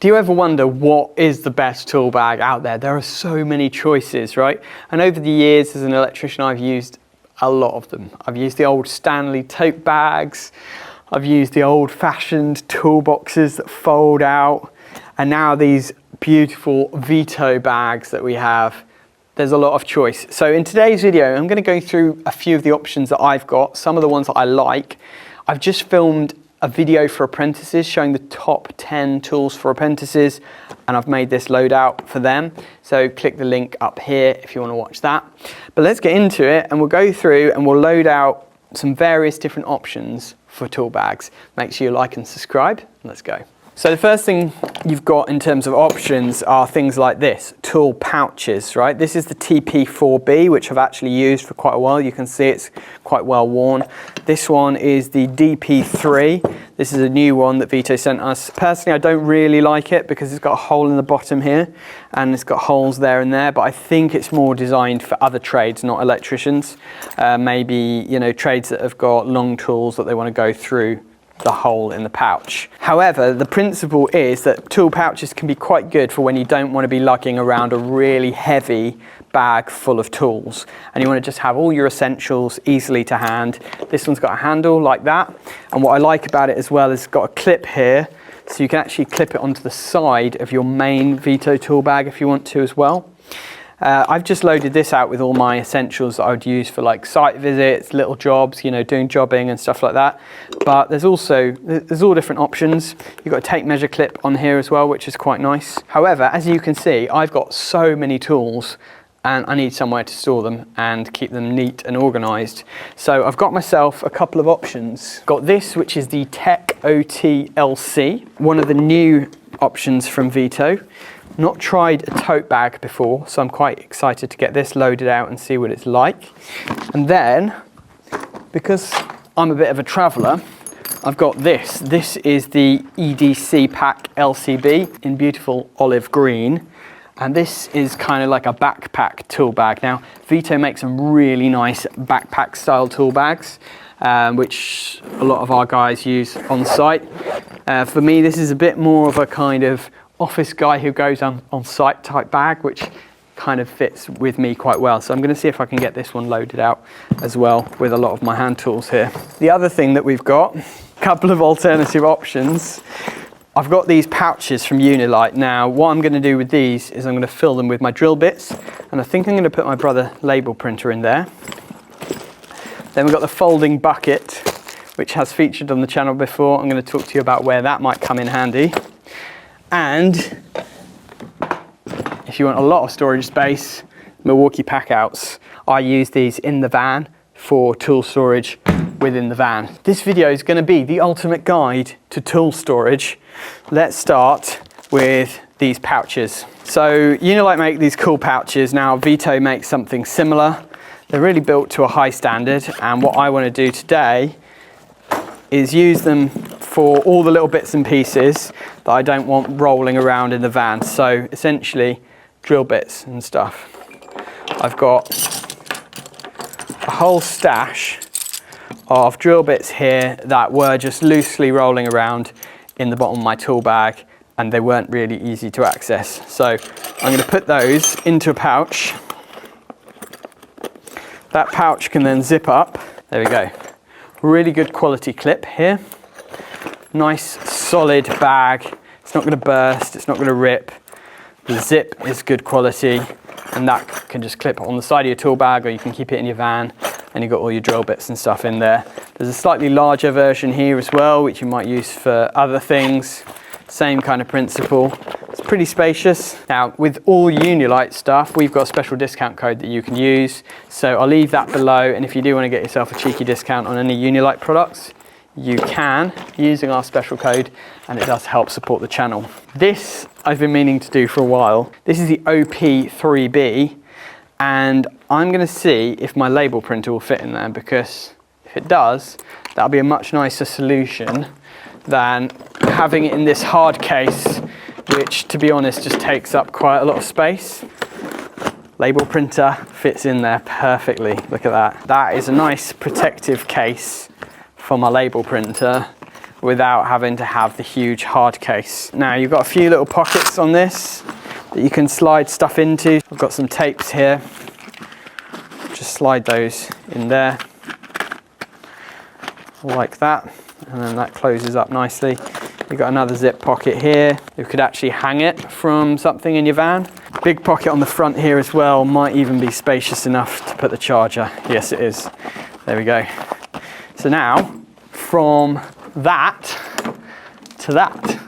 Do you ever wonder what is the best tool bag out there? There are so many choices, right? And over the years as an electrician, I've used a lot of them. I've used the old Stanley tote bags. I've used the old-fashioned toolboxes that fold out. And now these beautiful Veto bags that we have. There's a lot of choice. So in today's video, I'm going to go through a few of the options that I've got, some of the ones that I like. I've just filmed a video for apprentices showing the top 10 tools for apprentices, and I've made this loadout for them. So click the link up here if you want to watch that. But let's get into it and we'll go through and we'll load out some various different options for tool bags. Make sure you like and subscribe. Let's go. So the first thing you've got in terms of options are things like this, tool pouches, right? This is the TP4B, which I've actually used for quite a while. You can see it's quite well worn. This one is the DP3. This is a new one that Veto sent us. Personally, I don't really like it because it's got a hole in the bottom here and it's got holes there and there, but I think it's more designed for other trades, not electricians. Maybe, you know, trades that have got long tools that they want to go through the hole in the pouch. However, the principle is that tool pouches can be quite good for when you don't want to be lugging around a really heavy bag full of tools and you want to just have all your essentials easily to hand. This one's got a handle like that, and what I like about it as well is it's got a clip here, so you can actually clip it onto the side of your main Veto tool bag if you want to as well. I've just loaded this out with all my essentials that I would use for like site visits, little jobs, you know, doing jobbing and stuff like that. But there's all different options. You've got a tape measure clip on here as well, which is quite nice. However, as you can see, I've got so many tools and I need somewhere to store them and keep them neat and organized. So I've got myself a couple of options. Got this, which is the Tech OT-LC, one of the new options from Veto. Not tried a tote bag before, so I'm quite excited to get this loaded out and see what it's like. And then, because I'm a bit of a traveller, I've got this. This is the EDC Pack LCB in beautiful olive green. And this is kind of like a backpack tool bag. Now, Veto makes some really nice backpack style tool bags, which a lot of our guys use on site. For me, this is a bit more of a kind of office guy who goes on site type bag, which kind of fits with me quite well. So I'm going to see if I can get this one loaded out as well with a lot of my hand tools here. The other thing that we've got, a couple of alternative options. I've got these pouches from Unilite. Now what I'm going to do with these is I'm going to fill them with my drill bits, and I think I'm going to put my brother label printer in there. Then we've got the folding bucket, which has featured on the channel before. I'm going to talk to you about where that might come in handy. And if you want a lot of storage space, Milwaukee pack outs. I use these in the van for tool storage within the van. This video is going to be the ultimate guide to tool storage. Let's start with these pouches. So Unilite make these cool pouches. Now Veto makes something similar. They're really built to a high standard, and what I want to do today is use them for all the little bits and pieces that I don't want rolling around in the van. So essentially drill bits and stuff. I've got a whole stash of drill bits here that were just loosely rolling around in the bottom of my tool bag, and they weren't really easy to access. So I'm going to put those into a pouch. That pouch can then zip up. There we go. Really good quality clip here. Nice solid bag. It's not going to burst, it's not going to rip. The zip is good quality, and that can just clip on the side of your tool bag, or you can keep it in your van, and you've got all your drill bits and stuff in there. There's a slightly larger version here as well, which you might use for other things. Same kind of principle. It's pretty spacious. Now, with all Unilite stuff, we've got a special discount code that you can use. So I'll leave that below, and if you do want to get yourself a cheeky discount on any Unilite products, you can, using our special code, and it does help support the channel. This I've been meaning to do for a while. This is the OP3B, and I'm going to see if my label printer will fit in there, because if it does, that'll be a much nicer solution than having it in this hard case, which, to be honest, just takes up quite a lot of space. Label printer fits in there perfectly. Look at that. That is a nice protective case for my label printer, without having to have the huge hard case. Now you've got a few little pockets on this that you can slide stuff into. I've got some tapes here. Just slide those in there like that, and then that closes up nicely. You've got another zip pocket here. You could actually hang it from something in your van. Big pocket on the front here as well, might even be spacious enough to put the charger. Yes, it is. There we go. So now, from that to that,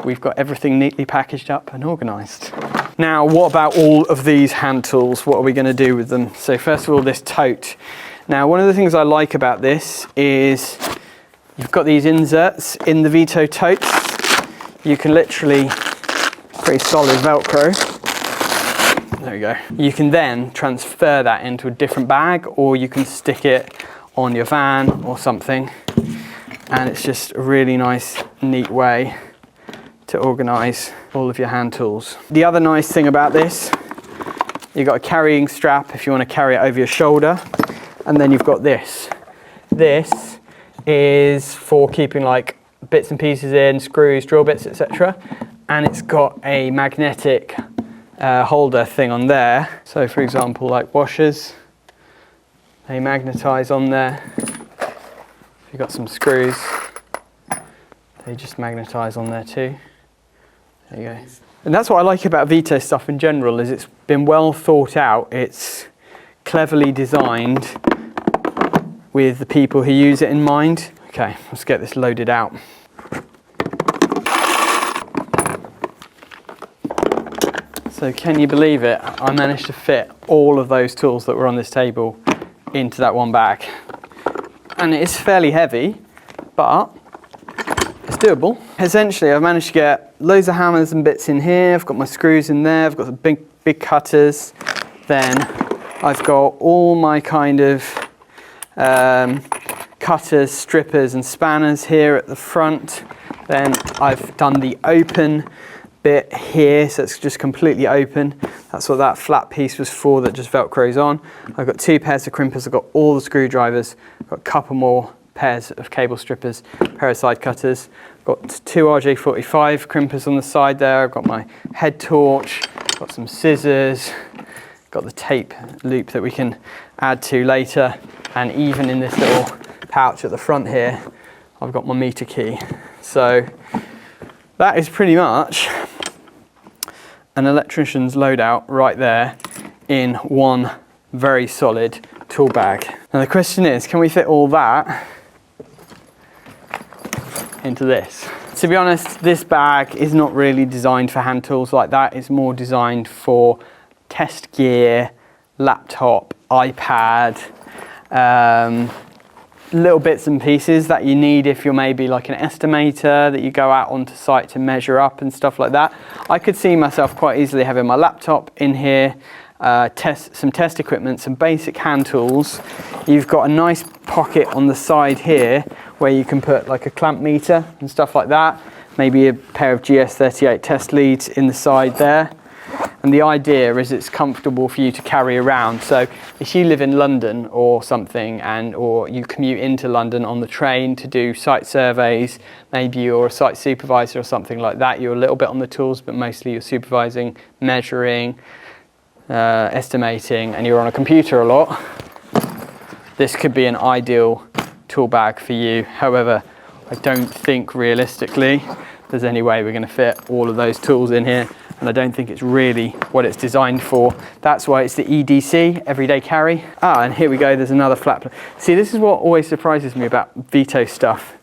we've got everything neatly packaged up and organised. Now, what about all of these hand tools? What are we going to do with them? So first of all, this tote. Now, one of the things I like about this is you've got these inserts in the Veto totes. You can literally, pretty solid Velcro. There we go. You can then transfer that into a different bag, or you can stick it on your van or something. And it's just a really nice, neat way to organise all of your hand tools. The other nice thing about this, you've got a carrying strap if you want to carry it over your shoulder. And then you've got this. This is for keeping like bits and pieces in, screws, drill bits, etc. And it's got a magnetic holder thing on there. So for example, like washers, they magnetise on there. If you've got some screws, they just magnetise on there too. There you go. And that's what I like about Veto stuff in general, is it's been well thought out. It's cleverly designed with the people who use it in mind. Okay, let's get this loaded out. So can you believe it? I managed to fit all of those tools that were on this table into that one bag. And it is fairly heavy, but it's doable. Essentially, I've managed to get loads of hammers and bits in here. I've got my screws in there. I've got the big cutters. Then I've got all my kind of cutters, strippers and spanners here at the front. Then I've done the open bit here, so it's just completely open. That's what that flat piece was for that just Velcros on. I've got 2 pairs of crimpers. I've got all the screwdrivers. I've got a couple more pairs of cable strippers, pair of side cutters. I've got 2 RJ45 crimpers on the side there. I've got my head torch, got some scissors, got the tape loop that we can add to later. And even in this little pouch at the front here, I've got my meter key. So that is pretty much an electrician's loadout right there in one very solid tool bag. Now the question is, can we fit all that into this? To be honest, this bag is not really designed for hand tools like that. It's more designed for test gear, laptop, iPad, little bits and pieces that you need if you're maybe like an estimator that you go out onto site to measure up and stuff like that. I could see myself quite easily having my laptop in here, some test equipment, some basic hand tools. You've got a nice pocket on the side here where you can put like a clamp meter and stuff like that, maybe a pair of GS38 test leads in the side there. And the idea is it's comfortable for you to carry around. So if you live in London or something, or you commute into London on the train to do site surveys, maybe you're a site supervisor or something like that, you're a little bit on the tools, but mostly you're supervising, measuring, estimating, and you're on a computer a lot, this could be an ideal tool bag for you. However, I don't think realistically there's any way we're going to fit all of those tools in here. And I don't think it's really what it's designed for. That's why it's the EDC, everyday carry. And here we go, there's another flat. See, this is what always surprises me about Veto stuff.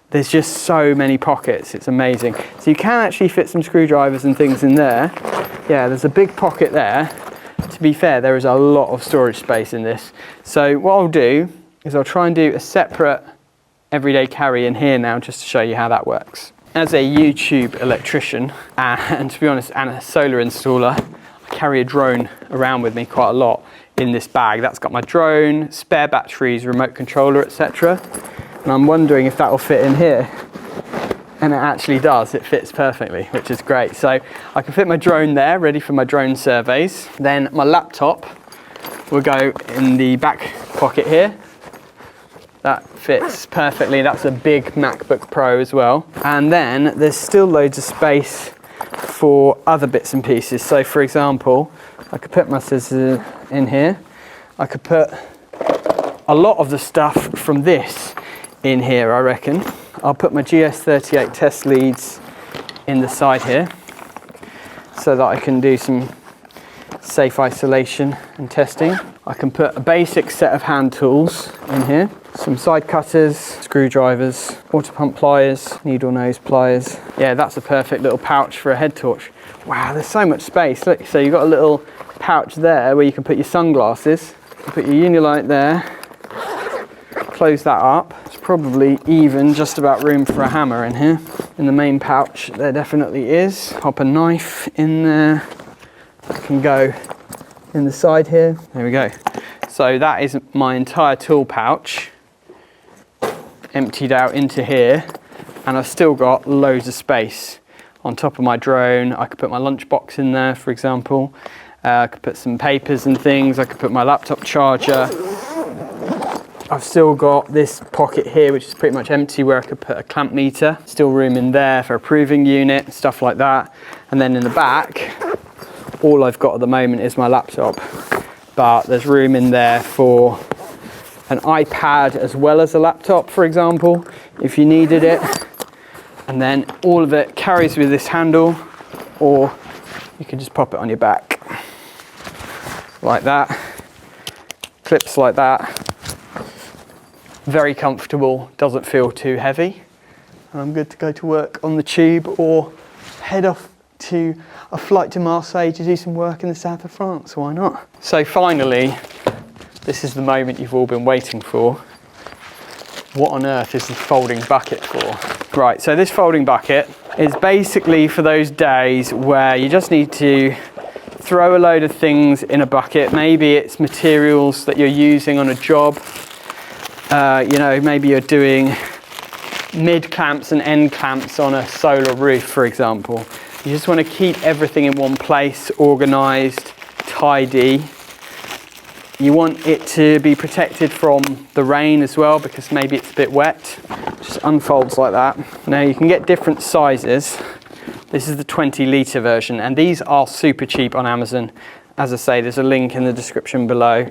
There's just so many pockets, it's amazing. So you can actually fit some screwdrivers and things in there. Yeah, there's a big pocket there. To be fair, there is a lot of storage space in this. So what I'll do is I'll try and do a separate everyday carry in here now, just to show you how that works. As a YouTube electrician, and to be honest, and a solar installer, I carry a drone around with me quite a lot in this bag. That's got my drone, spare batteries, remote controller, etc. And I'm wondering if that will fit in here. And it actually does, it fits perfectly, which is great. So I can fit my drone there, ready for my drone surveys. Then my laptop will go in the back pocket here. That fits perfectly. That's a big MacBook Pro as well. And then there's still loads of space for other bits and pieces. So for example, I could put my scissors in here. I could put a lot of the stuff from this in here, I reckon. I'll put my GS38 test leads in the side here so that I can do some safe isolation and testing. I can put a basic set of hand tools in here. Some side cutters, screwdrivers, water pump pliers, needle nose pliers. Yeah, that's a perfect little pouch for a head torch. Wow, there's so much space. Look, so you've got a little pouch there where you can put your sunglasses. You can put your Unilite there. Close that up. There's probably even just about room for a hammer in here. In the main pouch, there definitely is. Pop a knife in there. That can go in the side here. There we go. So that is my entire tool pouch emptied out into here, and I've still got loads of space on top of my drone. I could put my lunchbox in there, for example. I could put some papers and things. I could put my laptop charger. I've still got this pocket here, which is pretty much empty, where I could put a clamp meter. Still room in there for a proving unit, stuff like that. And then in the back, all I've got at the moment is my laptop, but there's room in there for an iPad as well as a laptop, for example, if you needed it. And then all of it carries with this handle, or you can just pop it on your back like that. Clips like that. Very comfortable, doesn't feel too heavy. And I'm good to go to work on the tube or head off to a flight to Marseille to do some work in the south of France. Why not? So finally, this is the moment you've all been waiting for. What on earth is the folding bucket for? Right, so this folding bucket is basically for those days where you just need to throw a load of things in a bucket. Maybe it's materials that you're using on a job. You know, maybe you're doing mid clamps and end clamps on a solar roof, for example. You just want to keep everything in one place, organized, tidy. You want it to be protected from the rain as well, because maybe it's a bit wet. Just unfolds like that. Now you can get different sizes. This is the 20-litre version, and these are super cheap on Amazon. As I say, there's a link in the description below.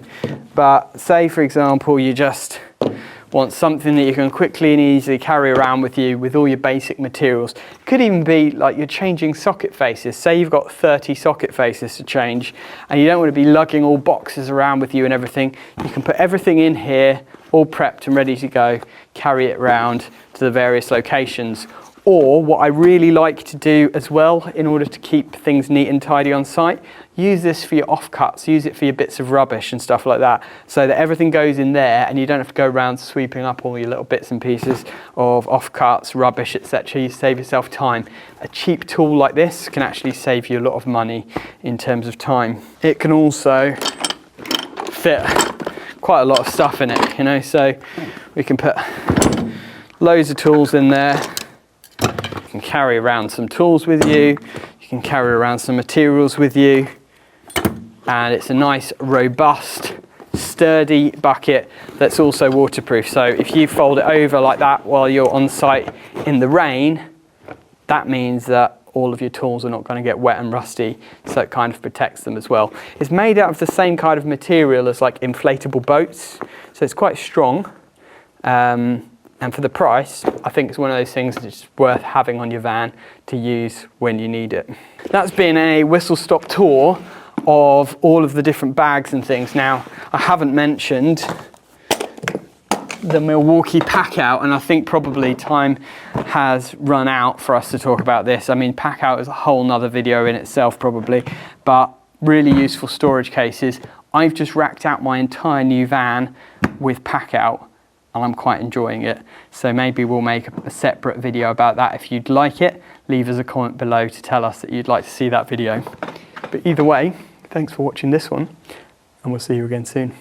But say, for example, you just want something that you can quickly and easily carry around with you with all your basic materials. It could even be like you're changing socket faces. Say you've got 30 socket faces to change and you don't want to be lugging all boxes around with you and everything. You can put everything in here, all prepped and ready to go, carry it around to the various locations. Or what I really like to do as well, in order to keep things neat and tidy on site, use this for your offcuts, use it for your bits of rubbish and stuff like that, so that everything goes in there and you don't have to go around sweeping up all your little bits and pieces of offcuts, rubbish, etc. You save yourself time. A cheap tool like this can actually save you a lot of money in terms of time. It can also fit quite a lot of stuff in it, you know, so we can put loads of tools in there. You can carry around some tools with you, you can carry around some materials with you, and it's a nice, robust, sturdy bucket that's also waterproof. So if you fold it over like that while you're on site in the rain, that means that all of your tools are not going to get wet and rusty, so it kind of protects them as well. It's made out of the same kind of material as like inflatable boats, so it's quite strong. And for the price, I think it's one of those things that's worth having on your van to use when you need it. That's been a whistle-stop tour of all of the different bags and things. Now, I haven't mentioned the Milwaukee pack out, and I think probably time has run out for us to talk about this. I mean, pack out is a whole nother video in itself probably, but really useful storage cases. I've just racked out my entire new van with pack out, and I'm quite enjoying it. So maybe we'll make a separate video about that. If you'd like it, leave us a comment below to tell us that you'd like to see that video. But either way, thanks for watching this one, and we'll see you again soon.